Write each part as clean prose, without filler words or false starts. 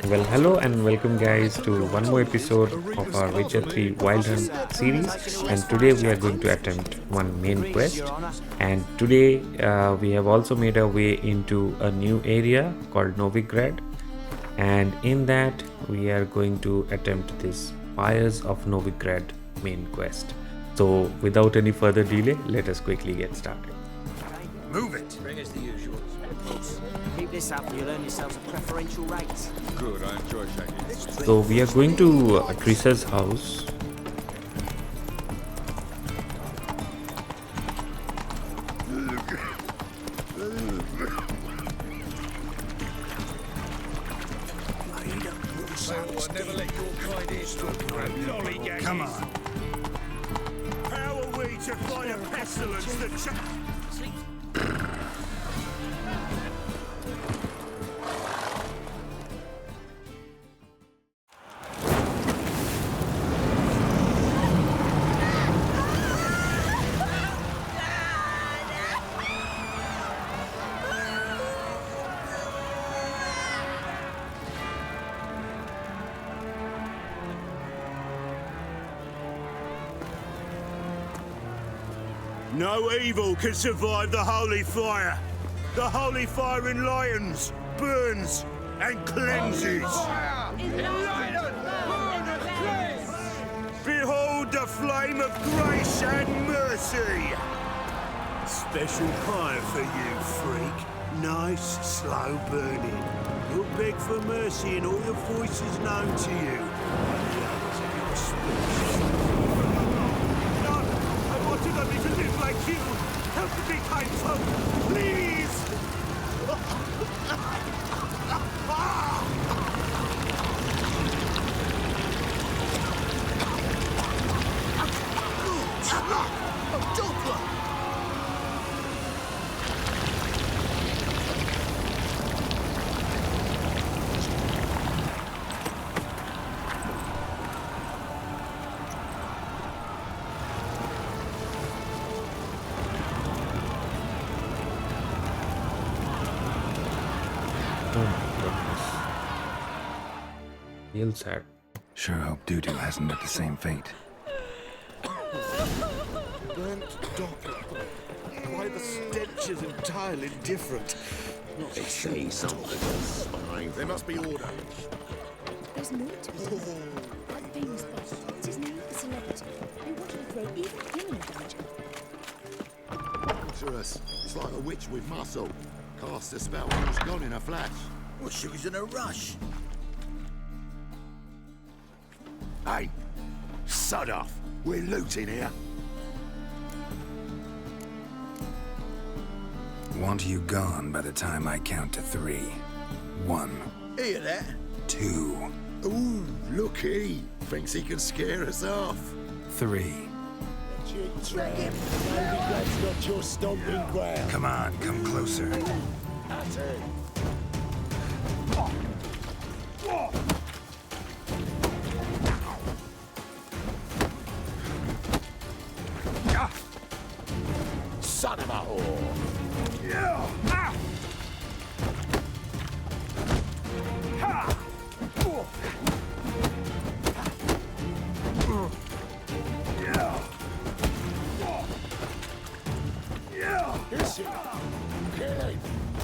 Well, hello and welcome, guys, to one more episode of our Witcher 3 Wild Hunt series. And today we are going to attempt one main quest. And today we have also made our way into a new area called Novigrad. And in that, we are going to attempt this Pyres of Novigrad main quest. So, without any further delay, let us quickly get started. Move it! Bring us the usual. Keep this up, you'll earn yourselves a preferential rate. Good, I enjoy shaking. So, we are going to Triss's house. Come on. How are we to fight a pestilence that No evil can survive the holy fire. The holy fire enlightens, burns, and cleanses. Behold the flame of grace and mercy. Special fire for you, freak. Nice, slow burning. You'll beg for mercy in all the voices known to you. I want to live like you. Help me, kind folk, please. Real sad. Sure hope Dudu hasn't met the same fate. Burnt doppler. Why the stench is entirely different. They say something spine. There must be order. There's no telling. That famous boss, what's his name? The celebrity. They wanted to throw even him in danger. Sorceress. It's like a witch with muscle. Cast a spell and it's gone in a flash. Well, she was in a rush. Hey, sod off. We're looting here. Want you gone by the time I count to 3. 1, Hear that? 2, Ooh, looky. Thinks he can scare us off. 3. That's not your stomping ground. Come on, come closer. Son of a whore.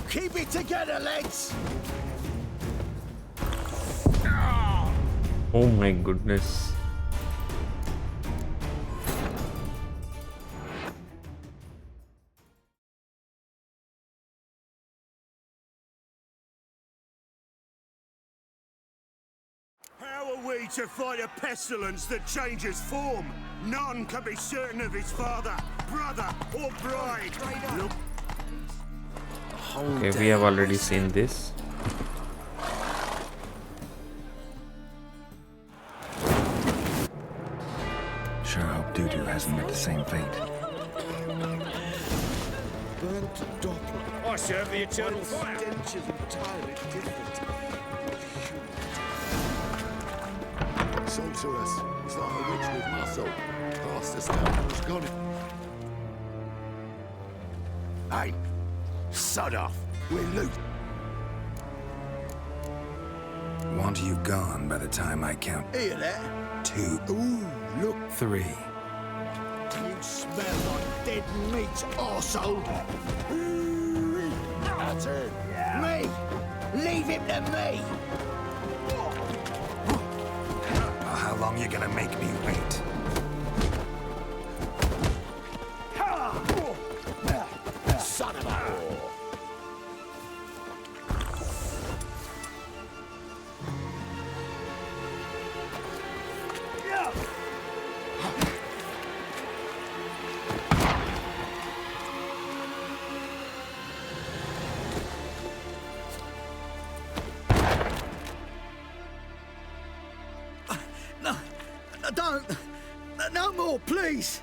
Keep it together, lads! Oh my goodness. How are we to fight a pestilence that changes form? None can be certain of his father, brother, or bride. Look. Okay, we have already seen this. Sure hope Dudu hasn't met the same fate. Burnt doppler. I serve the eternal fire. Stench is entirely different. Sorceress. It's like a witch with muscle. Cast a spell and it's gone in. Hey, sod off. We're loot. want you gone by the time I count Hear that? 2, Ooh, look. 3. You smell like dead meat, arsehole. That's it. Me! Leave him to me! Well, how long you gonna make me wait? Son of a whore! Don't! No more, please!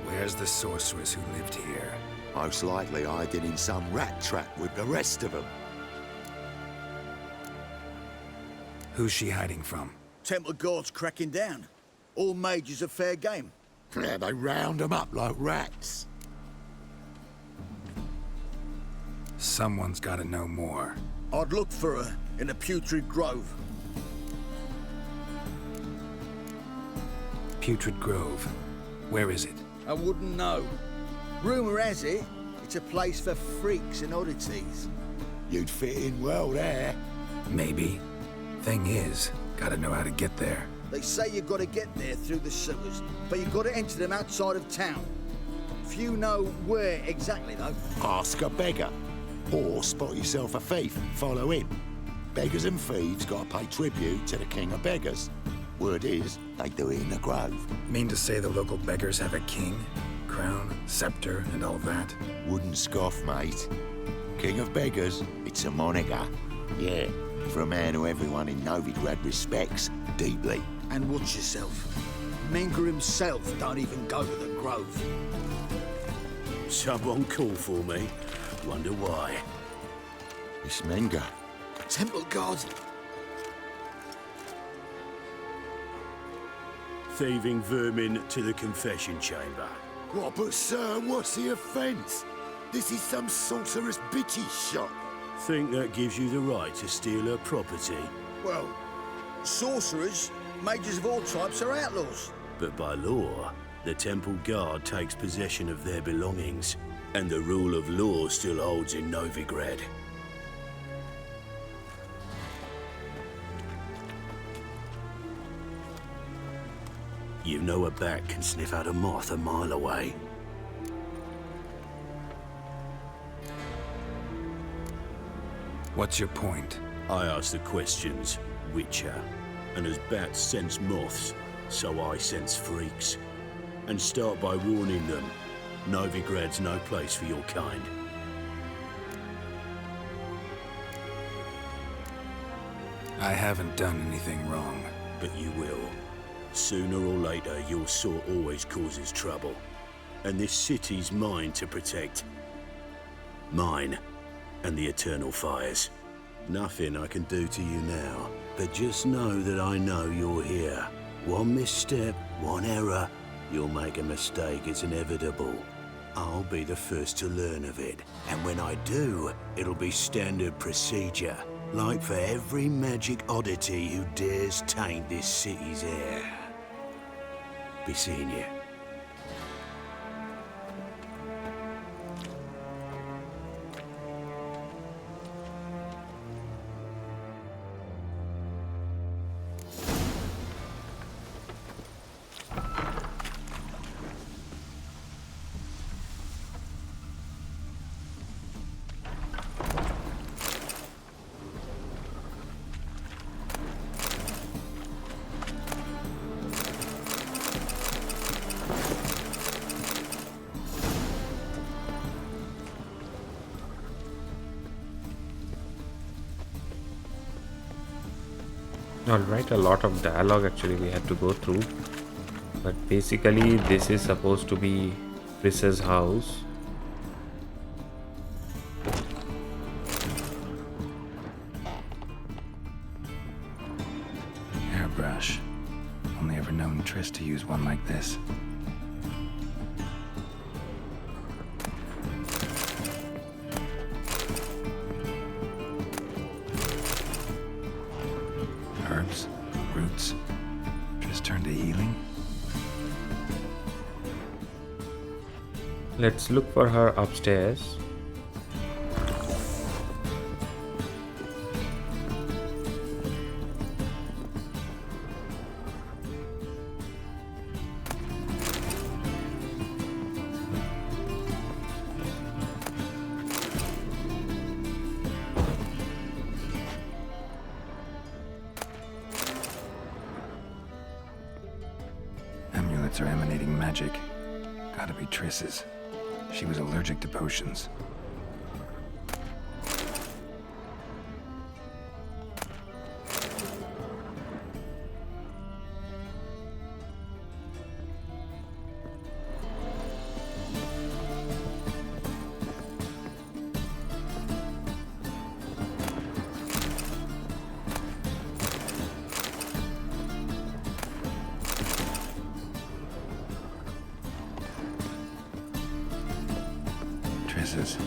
Where's the sorceress who lived here? Most likely hiding in some rat trap with the rest of them. Who's she hiding from? Temple Guard's cracking down. All mages are fair game. Yeah, they round them up like rats. Someone's gotta know more. I'd look for her in the Putrid Grove. Putrid Grove. Where is it? I wouldn't know. Rumour has it, it's a place for freaks and oddities. You'd fit in well there. Maybe. Thing is, gotta know how to get there. They say you've got to get there through the sewers, but you've got to enter them outside of town. Few know where exactly, though. Ask a beggar. Or spot yourself a thief and follow him. Beggars and thieves gotta pay tribute to the king of beggars. Word is, they do it in the grove. Mean to say the local beggars have a king, crown, scepter, and all that? Wouldn't scoff, mate. King of beggars, it's a moniker. Yeah, for a man who everyone in Novigrad respects deeply. And watch yourself. Menga himself don't even go to the grove. Someone call for me. Wonder why. It's Menga. Temple Guard. Thieving vermin to the confession chamber. What, but sir, what's the offence? This is some sorceress bitchy shop. Think that gives you the right to steal her property. Well, sorcerers, mages of all types are outlaws. But by law, the temple guard takes possession of their belongings, and the rule of law still holds in Novigrad. You know a bat can sniff out a moth a mile away. What's your point? I ask the questions, Witcher. And as bats sense moths, so I sense freaks. And start by warning them, Novigrad's no place for your kind. I haven't done anything wrong. But you will. Sooner or later, your sort always causes trouble. And this city's mine to protect. Mine and the eternal fires. Nothing I can do to you now, but just know that I know you're here. One misstep, one error, you'll make a mistake, it's inevitable. I'll be the first to learn of it, and when I do, it'll be standard procedure. Like for every magic oddity who dares taint this city's air. Be seeing you. Alright, a lot of dialogue actually we had to go through, but basically this is supposed to be Triss's house. Hairbrush. Only ever known Triss to use one like this. herbs, roots. Just turn to healing. Let's look for her upstairs. Amulets are emanating magic. Gotta be Triss's. She was allergic to potions. Triss's.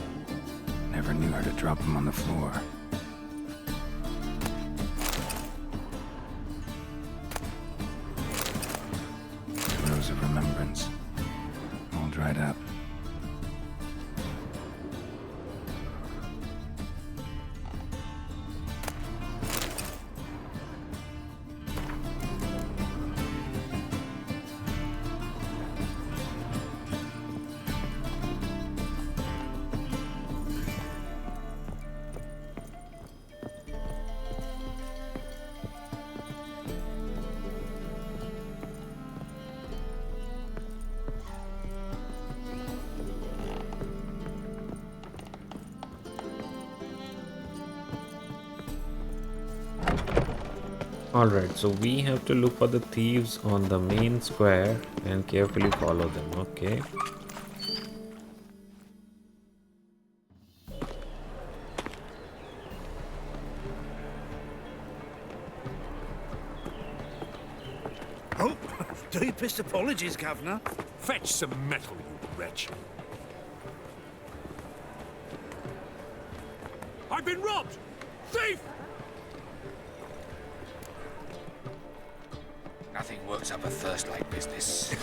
Never knew her to drop them on the floor. Rose of Remembrance. All dried up. Alright, so we have to look for the thieves on the main square and carefully follow them, okay? Oh, deepest apologies, Governor. Fetch some metal, you wretch. I've been robbed! Thief! Nothing works up a thirst like business.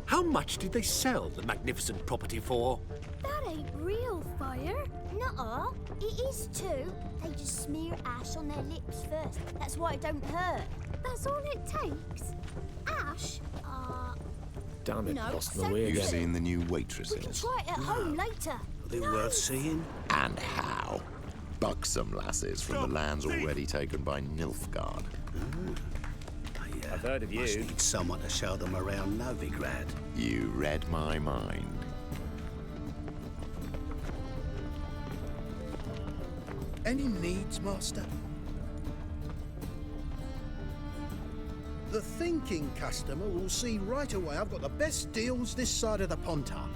How much did they sell the magnificent property for? That ain't real fire. Nuh-uh. It is too. They just smear ash on their lips first. That's why it don't hurt. That's all it takes? Ash? Damn it, No, lost my so way You've again. seen the new We can waitresses? try it at home later. Are they worth seeing? And how? Buxom lasses from the lands already taken by Nilfgaard. I've heard of you. Must need someone to show them around Novigrad. You read my mind. Any needs, Master? The thinking customer will see right away I've got the best deals this side of the Pontar.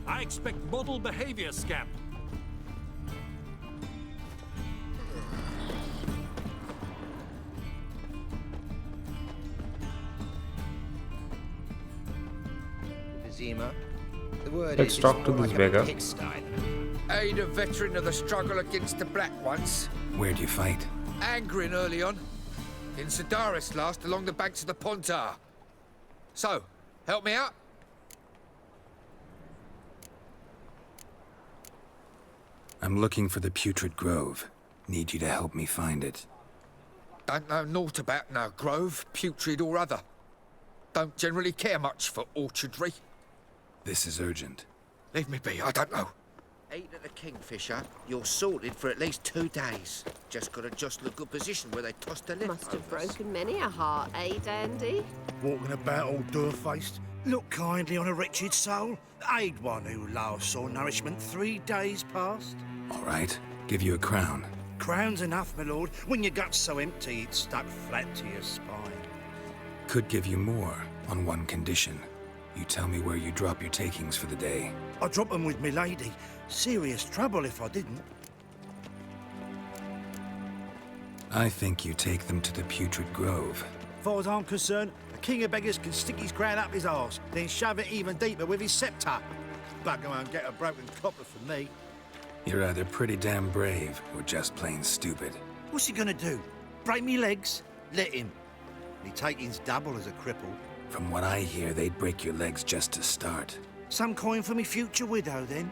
I expect model behavior, scamp. Let's talk to this beggar. Aid a veteran of the struggle against the Black Ones. Where'd you fight? Angering early on. In Sedaris last, along the banks of the Pontar. So, help me out? I'm looking for the Putrid Grove. Need you to help me find it. Don't know naught about no grove, putrid or other. Don't generally care much for orchardry. This is urgent. Leave me be, I don't know. Eat at the Kingfisher, you're sorted for at least 2 days. Just gotta jostle a good position where they toss the leftovers. Must have broken many a heart, eh, Dandy? Walking about all door-faced. Look kindly on a wretched soul. Aid one who last saw nourishment 3 days past. All right, give you a crown. Crown's enough, my lord. When your gut's so empty, it's stuck flat to your spine. Could give you more on one condition. You tell me where you drop your takings for the day. I drop them with me lady. Serious trouble if I didn't. I think you take them to the Putrid Grove. As far as I'm concerned, the king of beggars can stick his crown up his arse, then shove it even deeper with his scepter. Bugger won't get a broken copper from me. You're either pretty damn brave or just plain stupid. What's he gonna do? Break me legs? Let him. Me taking's double as a cripple. From what I hear, they'd break your legs just to start. Some coin for me future widow, then.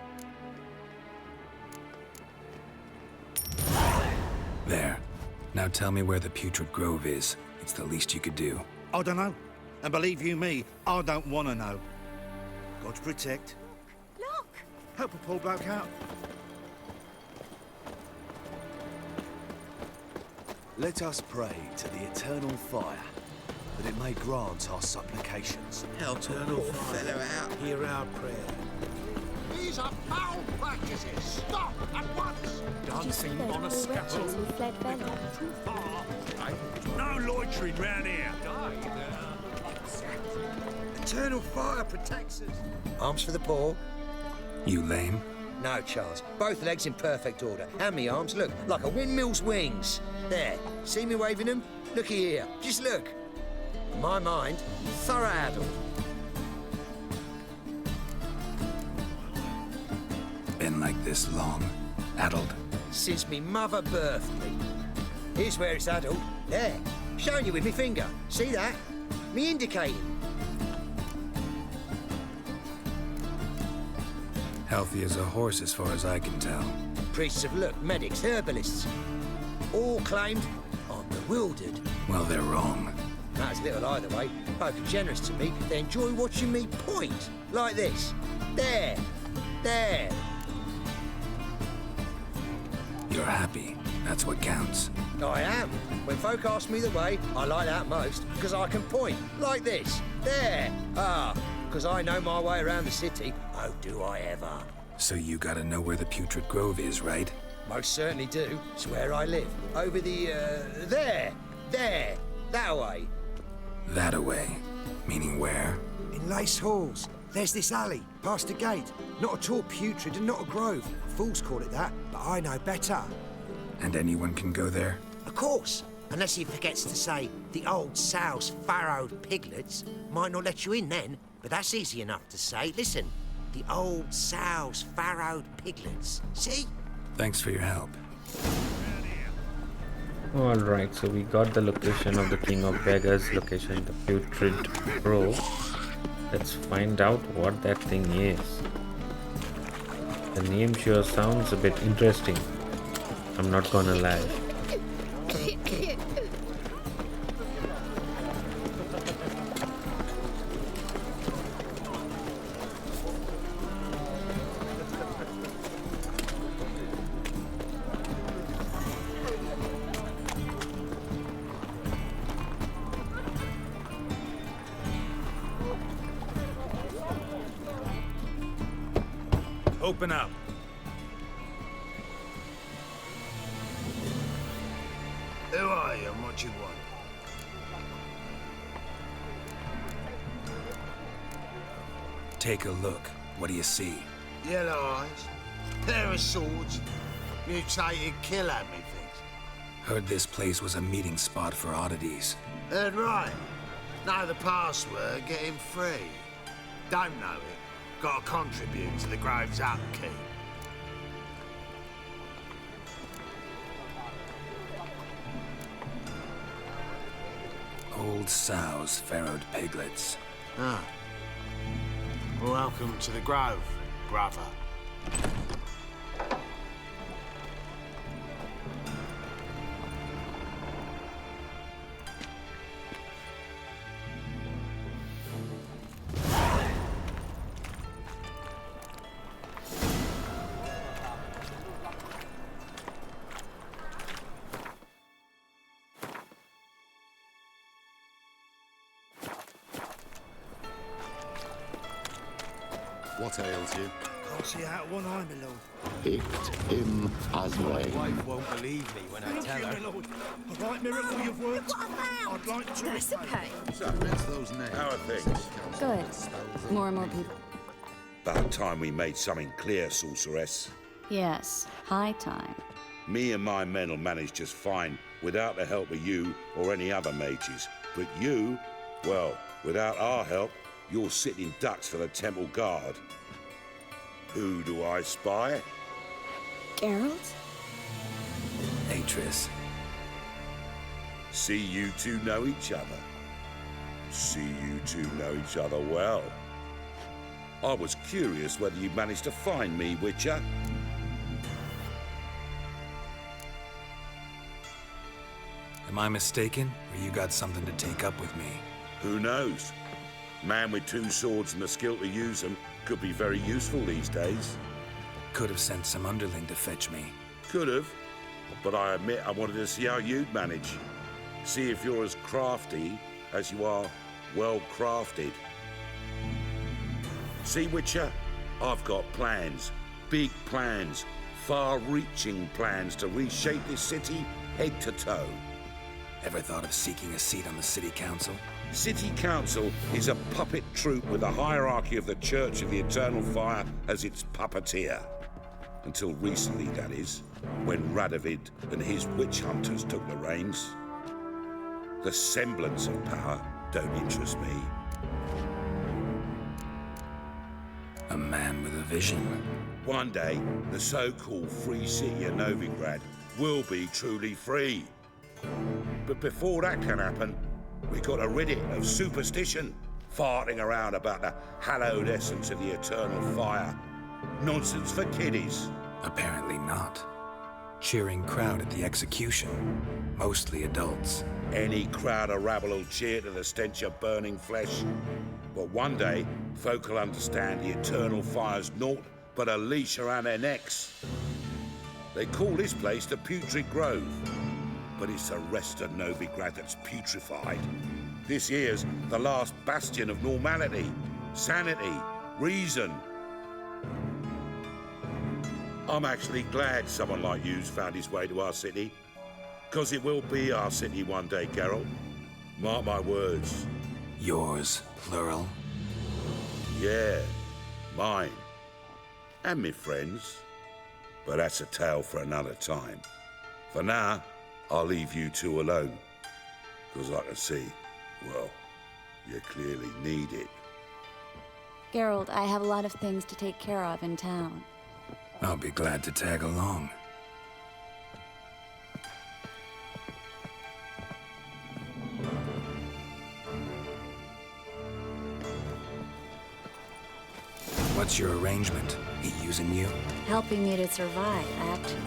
There. Now tell me where the Putrid Grove is. It's the least you could do. I don't know. And believe you me, I don't want to know. God protect. Look! Help a poor bloke out. Let us pray to the eternal fire, that it may grant our supplications. Help a poor fellow out. Hear our prayer. These are foul practices. Stop at once. Dancing on a scaffold. Who fled Velen. Too far. No loitering round here. Eternal fire protects us. Arms for the poor. You lame? No, Charles. Both legs in perfect order. And me arms, look, like a windmill's wings. There. See me waving them? Looky here. Just look. My mind, thorough addled. Been like this long. Addled. Since me mother birthed me. Here's where it's addled. There. Showing you with me finger. See that? Me indicating. Healthy as a horse as far as I can tell. Priests of look, medics, herbalists. All claimed I'm bewildered. Well, they're wrong. That's little either way. Both are generous to me. They enjoy watching me point. Like this. There. There. You're happy. That's what counts. I am. When folk ask me the way, I like that most, because I can point. Like this. There. Ah. Because I know my way around the city. Oh, do I ever. So you gotta know where the Putrid Grove is, right? Most certainly do. It's where I live. Over the, there. There. That way. That-a-way. Meaning where? In Lace Halls. There's this alley, past the gate. Not at all putrid and not a grove. Fools call it that, but I know better. And anyone can go there? Of course. Unless he forgets to say the old sow's farrowed piglets. Might not let you in then, but that's easy enough to say. Listen, the old sow's farrowed piglets. See? Thanks for your help. Alright, so we got the location of the King of Beggars location, the Putrid Grove. Let's find out what that thing is. The name sure sounds a bit interesting. I'm not gonna lie. Open up. Who are you and what you want? Take a look. What do you see? Yellow eyes, pair of swords, mutated kill at me things. Heard this place was a meeting spot for oddities. Heard right. Know the password, get him free. Don't know it. Gotta contribute to the Grove's upkeep. Old sows, farrowed piglets. Ah. Welcome to the Grove, brother. What ails you? Can't see out of one eye, my lord. Picked him as way. Wife won't believe me when I Thank tell you, her. my lord. A right miracle you've worked. I'd like to... That's okay. So, that's those names. How are things? Good. More and more people. About time we made something clear, sorceress. Yes, high time. Me and my men will manage just fine without the help of you or any other mages. But you, well, without our help, you're sitting ducks for the temple guard. Who do I spy? Geralt? Hey, Triss. See you two know each other. See you two know each other well. I was curious whether you managed to find me, Witcher. Am I mistaken, or you got something to take up with me? Who knows? Man with two swords and the skill to use them could be very useful these days. Could have sent some underling to fetch me. Could have, but I admit I wanted to see how you'd manage. See if you're as crafty as you are well-crafted. See, Witcher, I've got plans. Big plans. Far-reaching plans to reshape this city head to toe. Ever thought of seeking a seat on the city council? City Council is a puppet troupe with the hierarchy of the Church of the Eternal Fire as its puppeteer. Until recently, that is, when Radovid and his witch hunters took the reins. The semblance of power don't interest me. A man with a vision. One day, the so-called free city of Novigrad will be truly free. But before that can happen, we got to rid it of superstition, farting around about the hallowed essence of the eternal fire. Nonsense for kiddies. Apparently not. Cheering crowd at the execution. Mostly adults. Any crowd of rabble will cheer to the stench of burning flesh. But one day, folk will understand the eternal fire's naught but a leash around their necks. They call this place the Putrid Grove. But it's the rest of Novigrad that's putrefied. This here's the last bastion of normality, sanity, reason. I'm actually glad someone like you's found his way to our city. 'Cause it will be our city one day, Geralt. Mark my words. Yours, plural? Yeah, mine. And me friends. But that's a tale for another time. For now, I'll leave you two alone, 'cause I can see, well, you clearly need it. Geralt, I have a lot of things to take care of in town. I'll be glad to tag along. What's your arrangement? He using you? Helping me to survive, actually.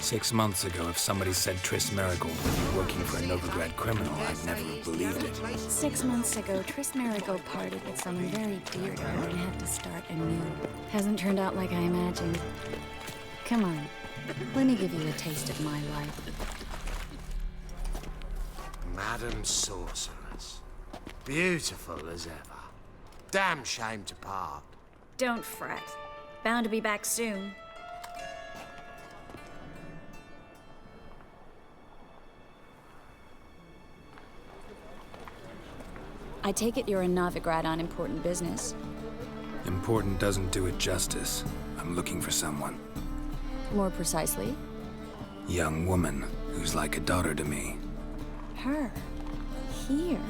6 months ago, if somebody said Triss Merigold would be working for a Novigrad criminal, I'd never have believed it. 6 months ago, Triss Merigold parted with someone very dear to her and had to start anew. Hasn't turned out like I imagined. Come on, let me give you a taste of my life. Madam Sorceress. Beautiful as ever. Damn shame to part. Don't fret. Bound to be back soon. I take it you're in Novigrad on important business. Important doesn't do it justice. I'm looking for someone. More precisely? Young woman who's like a daughter to me. Her? Here?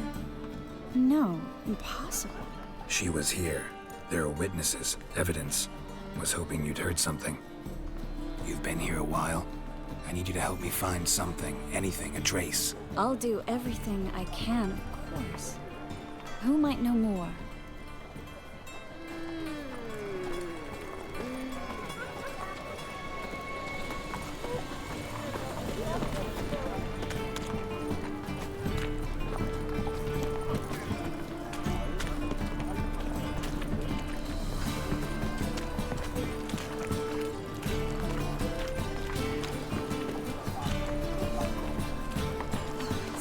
No, impossible. She was here. There are witnesses, evidence. Was hoping you'd heard something. You've been here a while. I need you to help me find something, anything, a trace. I'll do everything I can, of course. Who might know more?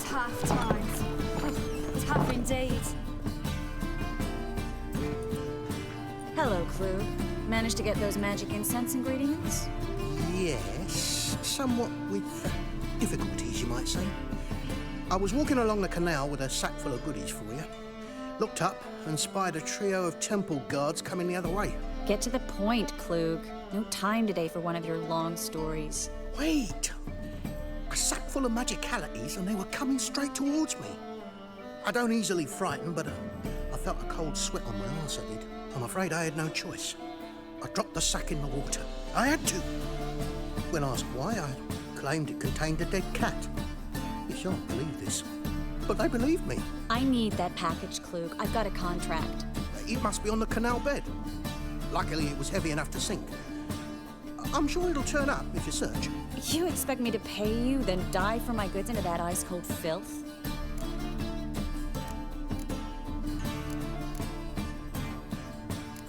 Tough times. Tough indeed. Hello, Clue. Managed to get those magic incense ingredients? Yes, somewhat with difficulties, you might say. I was walking along the canal with a sack full of goodies for you. Looked up and spied a trio of temple guards coming the other way. Get to the point, Klug. No time today for one of your long stories. Wait! A sack full of magicalities and they were coming straight towards me. I don't easily frighten, but I felt a cold sweat on my arse, I did. I'm afraid I had no choice. I dropped the sack in the water. I had to. When asked why, I claimed it contained a dead cat. You shan't believe this, but they believed me. I need that package, Klug. I've got a contract. It must be on the canal bed. Luckily, it was heavy enough to sink. I'm sure it'll turn up if you search. You expect me to pay you, then dive for my goods into that ice-cold filth?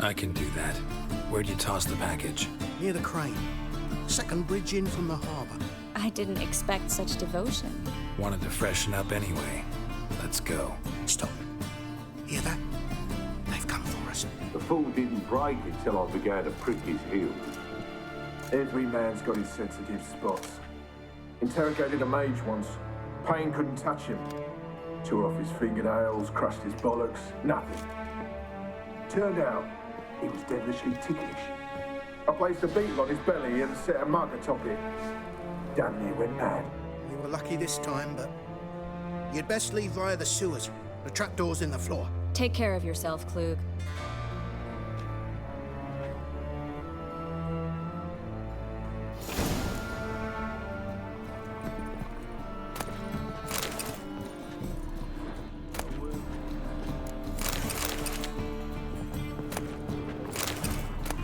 I can do that. Where'd you toss the package? Near the crane. Second bridge in from the harbour. I didn't expect such devotion. Wanted to freshen up anyway. Let's go. Stop. Hear that? They've come for us. The fool didn't break until I began to prick his heels. Every man's got his sensitive spots. Interrogated a mage once. Pain couldn't touch him. Tore off his fingernails, crushed his bollocks, nothing. Turned out, he was devilishly ticklish. I placed a beetle on his belly and set a mug atop it. Damn near went mad. We were lucky this time, but you'd best leave via the sewers. The trapdoor's in the floor. Take care of yourself, Klug.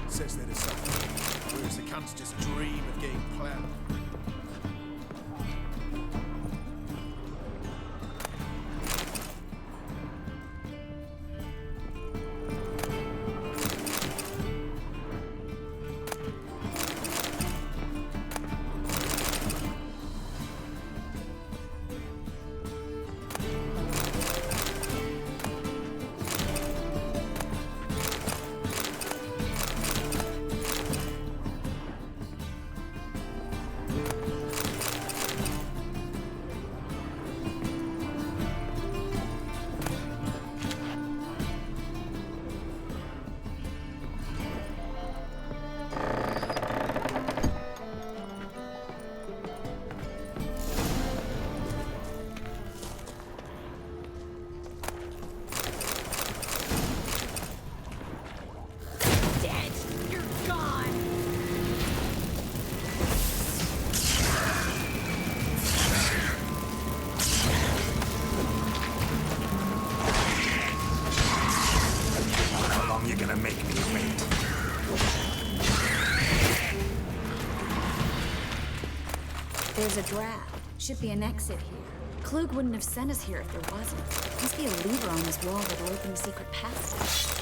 Says they're the same, whereas the cunts just dream of getting clout. There's a draft. Should be an exit here. Klug wouldn't have sent us here if there wasn't. Must be a lever on this wall that'll open a secret passage.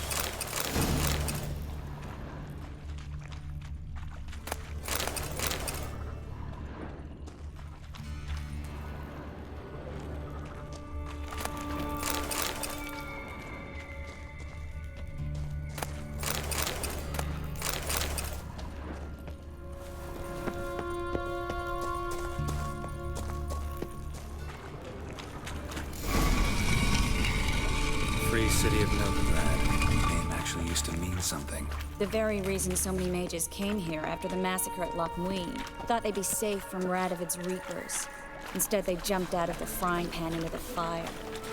City of Novigrad. Name actually used to mean something. The very reason so many mages came here after the massacre at Loch Muin. Thought they'd be safe from Radovid's reapers. Instead, they jumped out of the frying pan into the fire.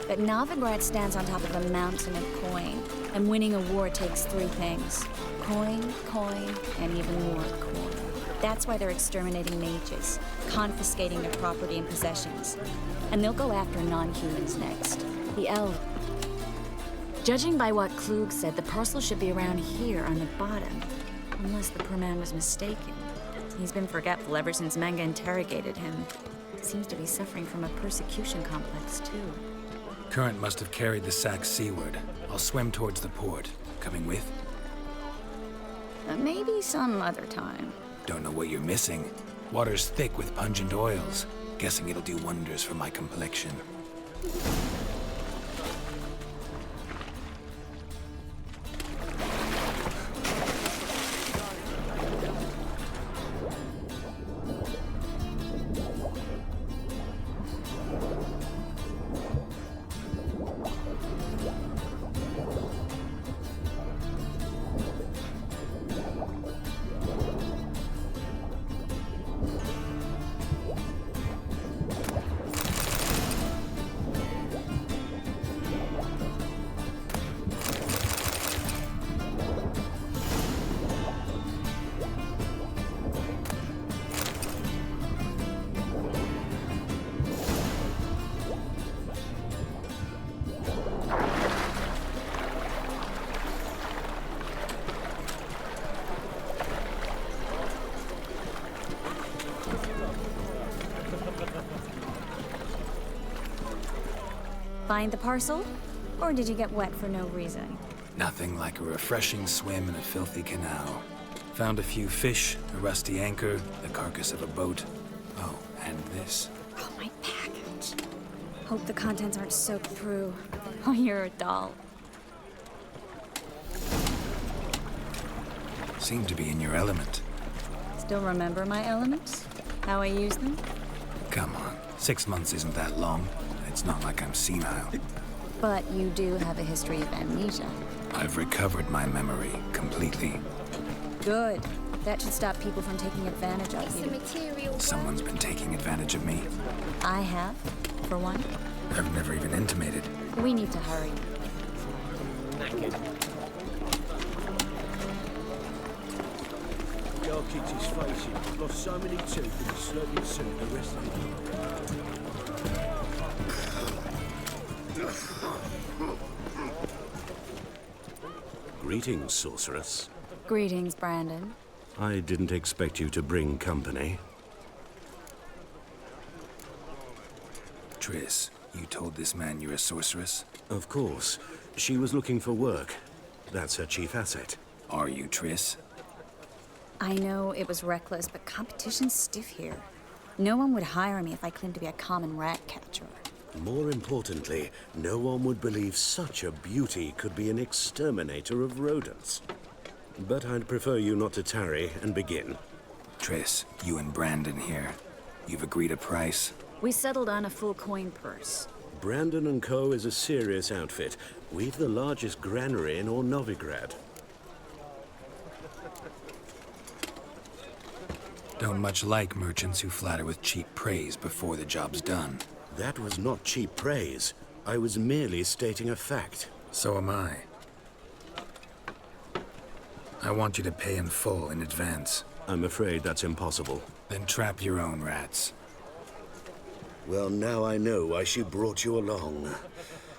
But Novigrad stands on top of a mountain of coin, and winning a war takes three things. Coin, and even more coin. That's why they're exterminating mages, confiscating their property and possessions. And they'll go after non-humans next. The elves. Judging by what Klug said, the parcel should be around here on the bottom. Unless the poor man was mistaken. He's been forgetful ever since Manga interrogated him. Seems to be suffering from a persecution complex, too. Current must have carried the sack seaward. I'll swim towards the port. Coming with? Maybe some other time. Don't know what you're missing. Water's thick with pungent oils. Guessing it'll do wonders for my complexion. Find the parcel? Or did you get wet for no reason? Nothing like a refreshing swim in a filthy canal. Found a few fish, a rusty anchor, the carcass of a boat. Oh, and this. Oh, my package. Hope the contents aren't soaked through. Oh, you're a doll. Seem to be in your element. Still remember my elements? How I use them? Come on, 6 months isn't that long. It's not like I'm senile. But you do have a history of amnesia. I've recovered my memory completely. Good. That should stop people from taking advantage of you. Someone's been taking advantage of me. I have, for one. I've never even intimated. We need to hurry. The old kid's his face. Lost so many teeth in his slurping suit the rest of Greetings, sorceress. Greetings, Brandon. I didn't expect you to bring company. Triss, you told this man you're a sorceress? Of course. She was looking for work. That's her chief asset. Are you, Triss? I know it was reckless, but competition's stiff here. No one would hire me if I claimed to be a common rat catcher. More importantly, no one would believe such a beauty could be an exterminator of rodents. But I'd prefer you not to tarry and begin. Triss, you and Brandon here. You've agreed a price? We settled on a full coin purse. Brandon & Co. is a serious outfit. We've the largest granary in all Novigrad. Don't much like merchants who flatter with cheap praise before the job's done. That was not cheap praise. I was merely stating a fact. So am I. I want you to pay in full in advance. I'm afraid that's impossible. Then trap your own rats. Well, now I know why she brought you along.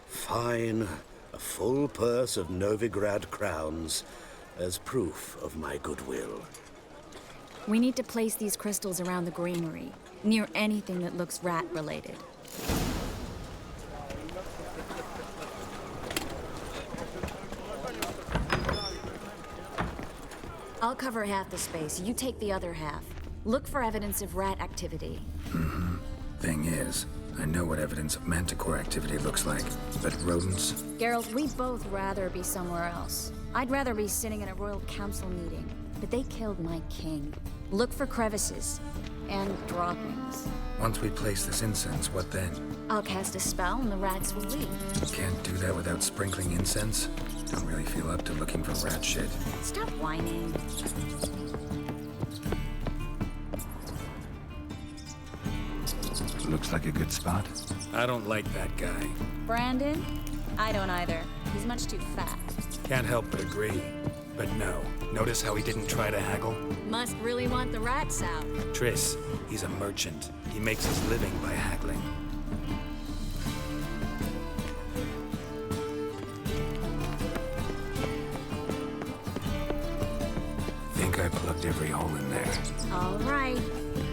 Fine. A full purse of Novigrad crowns as proof of my goodwill. We need to place these crystals around the granary, near anything that looks rat-related. I'll cover half the space, you take the other half. Look for evidence of rat activity. Thing is, I know what evidence of manticore activity looks like, but rodents? Geralt, we'd both rather be somewhere else. I'd rather be sitting in a royal council meeting, but they killed my king. Look for crevices and droppings. Once we place this incense, what then? I'll cast a spell and the rats will leave. Can't do that without sprinkling incense? Don't really feel up to looking for rat shit. Stop whining. Looks like a good spot. I don't like that guy. Brandon? I don't either. He's much too fat. Can't help but agree. But no. Notice how he didn't try to haggle? Must really want the rats out. Triss, he's a merchant. He makes his living by haggling. Think I plugged every hole in there. All right.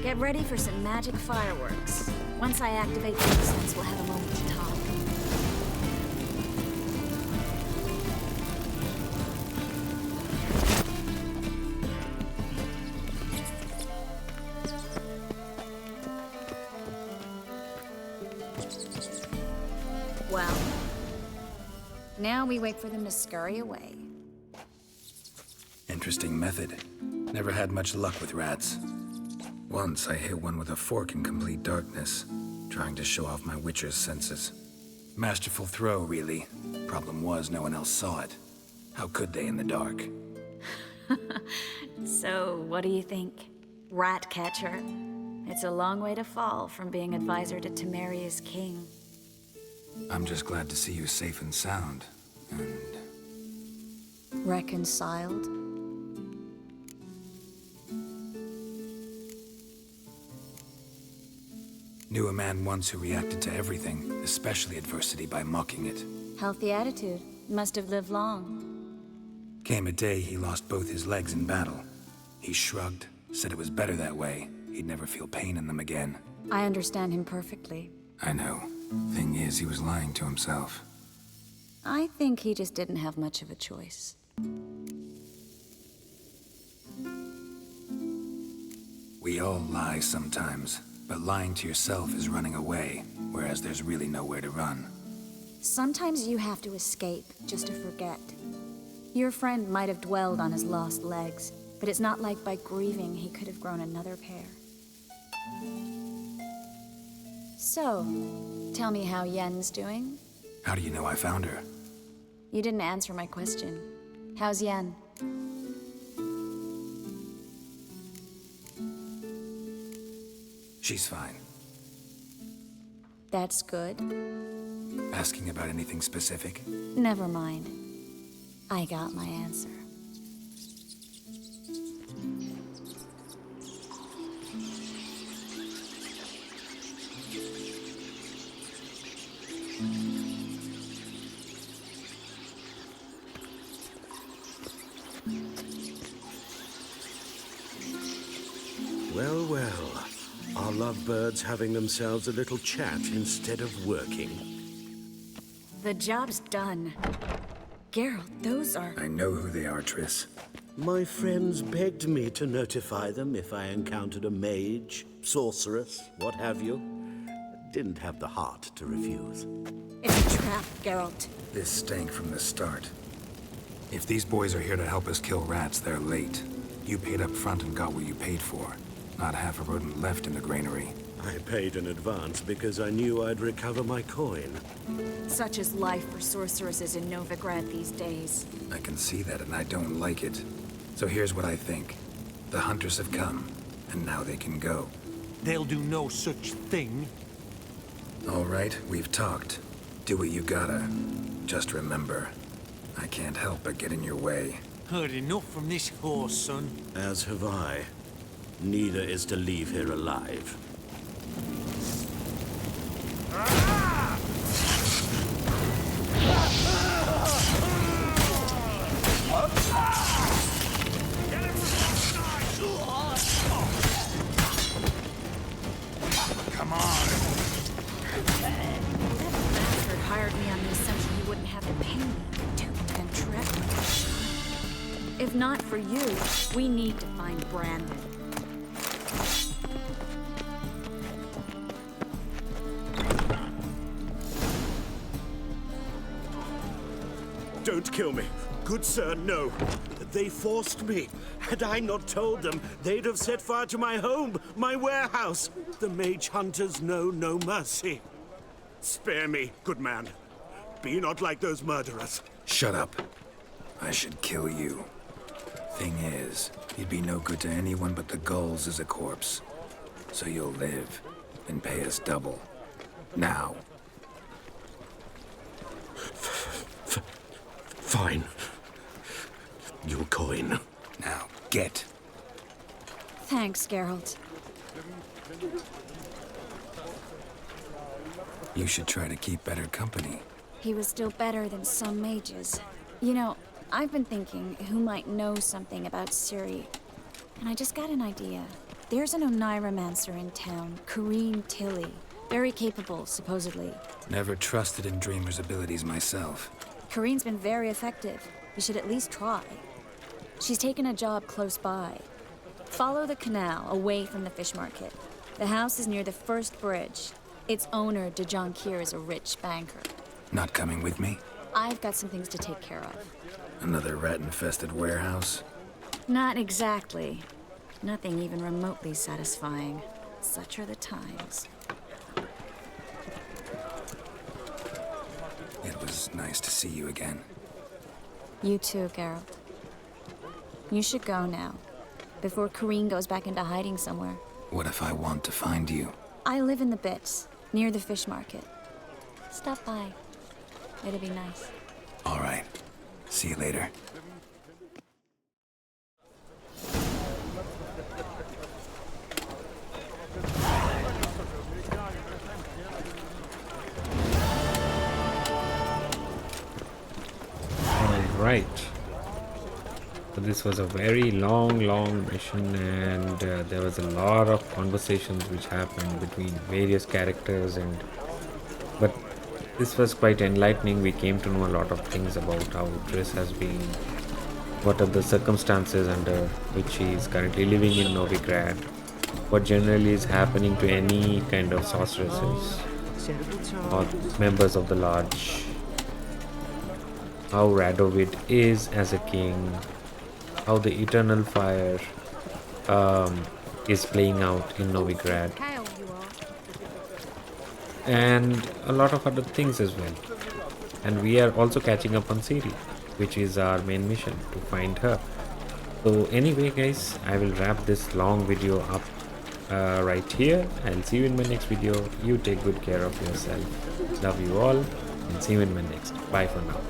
Get ready for some magic fireworks. Once I activate the incense, we'll have a moment to talk. Well, now we wait for them to scurry away. Interesting method. Never had much luck with rats. Once I hit one with a fork in complete darkness, trying to show off my witcher's senses. Masterful throw, really. Problem was, no one else saw it. How could they in the dark? So, what do you think? Rat catcher? It's a long way to fall from being advisor to Temeria's king. I'm just glad to see you safe and sound. And reconciled? knew a man once who reacted to everything, especially adversity, by mocking it. Healthy attitude. Must have lived long. Came a day he lost both his legs in battle. He shrugged, said it was better that way. He'd never feel pain in them again. I understand him perfectly. I know. Thing is, he was lying to himself. I think he just didn't have much of a choice. We all lie sometimes, but lying to yourself is running away, whereas there's really nowhere to run. Sometimes you have to escape just to forget. Your friend might have dwelled on his lost legs, but it's not like by grieving he could have grown another pair. So, tell me how Yen's doing? How do you know I found her? You didn't answer my question. How's Yen? She's fine. That's good. Asking about anything specific? Never mind. I got my answer. Well, well. Our lovebirds having themselves a little chat instead of working. The job's done. Geralt, those are... I know who they are, Triss. My friends begged me to notify them if I encountered a mage, sorceress, what have you. Didn't have the heart to refuse. It's a trap, Geralt. This stank from the start. If these boys are here to help us kill rats, they're late. You paid up front and got what you paid for. Not half a rodent left in the granary. I paid in advance because I knew I'd recover my coin. Such is life for sorceresses in Novigrad these days. I can see that and I don't like it. So here's what I think. The hunters have come, and now they can go. They'll do no such thing. All right, we've talked. Do what you gotta. Just remember, I can't help but get in your way. Heard enough from this horse, son. As have I. Neither is to leave here alive. Come on. Bastard hired me on the assumption you wouldn't have to pay me. Duped and tricked. If not for you, we need to find Brandon. Don't kill me. Good sir, no. They forced me. Had I not told them, they'd have set fire to my home, my warehouse. The mage hunters know no mercy. Spare me, good man. Be not like those murderers. Shut up. I should kill you. Thing is, you'd be no good to anyone but the gulls as a corpse. So you'll live and pay us double. Now. Fine. Your coin. Now, get. Thanks, Geralt. You should try to keep better company. He was still better than some mages. You know, I've been thinking who might know something about Ciri. And I just got an idea. There's an Oneiromancer in town, Kareen Tilly. Very capable, supposedly. Never trusted in Dreamer's abilities myself. Kareen's been very effective. You should at least try. She's taken a job close by. Follow the canal away from the fish market. The house is near the first bridge. Its owner, de Jonquier, is a rich banker. Not coming with me? I've got some things to take care of. Another rat-infested warehouse? Not exactly. Nothing even remotely satisfying. Such are the times. It was nice to see you again. You too, Geralt. You should go now, before Kareen goes back into hiding somewhere. What if I want to find you? I live in the Bits, near the fish market. Stop by. It'll be nice. All right. See you later. Right. So this was a very long mission, and there was a lot of conversations which happened between various characters, and But this was quite enlightening. We came to know a lot of things about how Triss has been, what are the circumstances under which she is currently living in Novigrad, what generally is happening to any kind of sorceresses or members of the Lodge, how Radovid is as a king, how the Eternal Fire is playing out in Novigrad, and a lot of other things as well. And we are also catching up on Ciri, which is our main mission, to find her. So anyway guys, I will wrap this long video up right here. I'll see you in my next video. You take good care of yourself. Love you all and see you in my next. Bye for now.